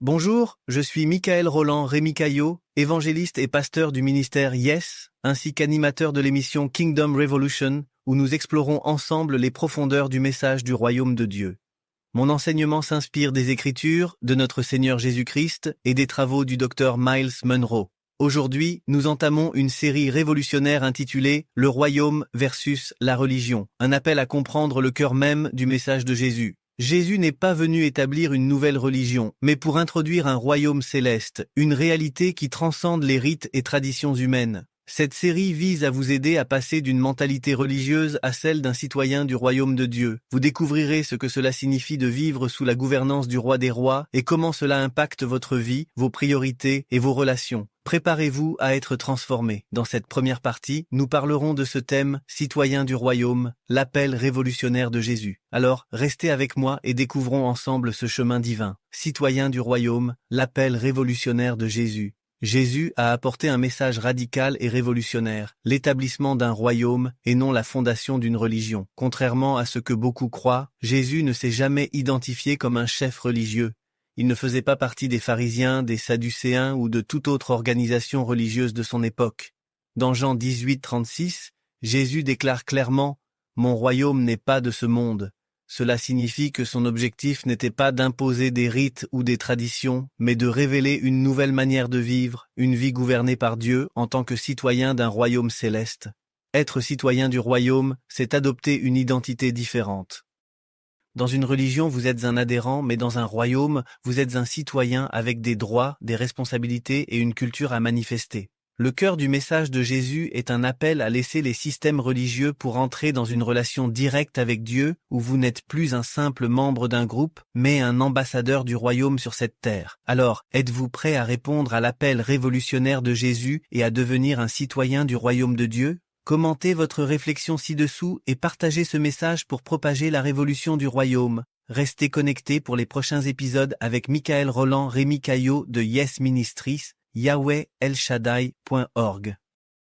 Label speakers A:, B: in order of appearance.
A: Bonjour, je suis Michael Roland Rémi Caillot, évangéliste et pasteur du ministère Yes, ainsi qu'animateur de l'émission Kingdom Revolution, où nous explorons ensemble les profondeurs du message du royaume de Dieu. Mon enseignement s'inspire des Écritures, de notre Seigneur Jésus-Christ et des travaux du Dr Myles Munroe. Aujourd'hui, nous entamons une série révolutionnaire intitulée « Le royaume versus la religion », un appel à comprendre le cœur même du message de Jésus. Jésus n'est pas venu établir une nouvelle religion, mais pour introduire un royaume céleste, une réalité qui transcende les rites et traditions humaines. Cette série vise à vous aider à passer d'une mentalité religieuse à celle d'un citoyen du royaume de Dieu. Vous découvrirez ce que cela signifie de vivre sous la gouvernance du roi des rois et comment cela impacte votre vie, vos priorités et vos relations. Préparez-vous à être transformés. Dans cette première partie, nous parlerons de ce thème « Citoyen du royaume », l'appel révolutionnaire de Jésus. Alors, restez avec moi et découvrons ensemble ce chemin divin. Citoyen du royaume, l'appel révolutionnaire de Jésus. Jésus a apporté un message radical et révolutionnaire, l'établissement d'un royaume et non la fondation d'une religion. Contrairement à ce que beaucoup croient, Jésus ne s'est jamais identifié comme un chef religieux. Il ne faisait pas partie des pharisiens, des sadducéens ou de toute autre organisation religieuse de son époque. Dans Jean 18, 36, Jésus déclare clairement « Mon royaume n'est pas de ce monde ». Cela signifie que son objectif n'était pas d'imposer des rites ou des traditions, mais de révéler une nouvelle manière de vivre, une vie gouvernée par Dieu en tant que citoyen d'un royaume céleste. Être citoyen du royaume, c'est adopter une identité différente. Dans une religion, vous êtes un adhérent, mais dans un royaume, vous êtes un citoyen avec des droits, des responsabilités et une culture à manifester. Le cœur du message de Jésus est un appel à laisser les systèmes religieux pour entrer dans une relation directe avec Dieu, où vous n'êtes plus un simple membre d'un groupe, mais un ambassadeur du royaume sur cette terre. Alors, êtes-vous prêt à répondre à l'appel révolutionnaire de Jésus et à devenir un citoyen du royaume de Dieu? Commentez votre réflexion ci-dessous et partagez ce message pour propager la révolution du royaume. Restez connectés pour les prochains épisodes avec Michael Roland Rémi Caillot de Yes Ministries, YahwehElShaddai.org.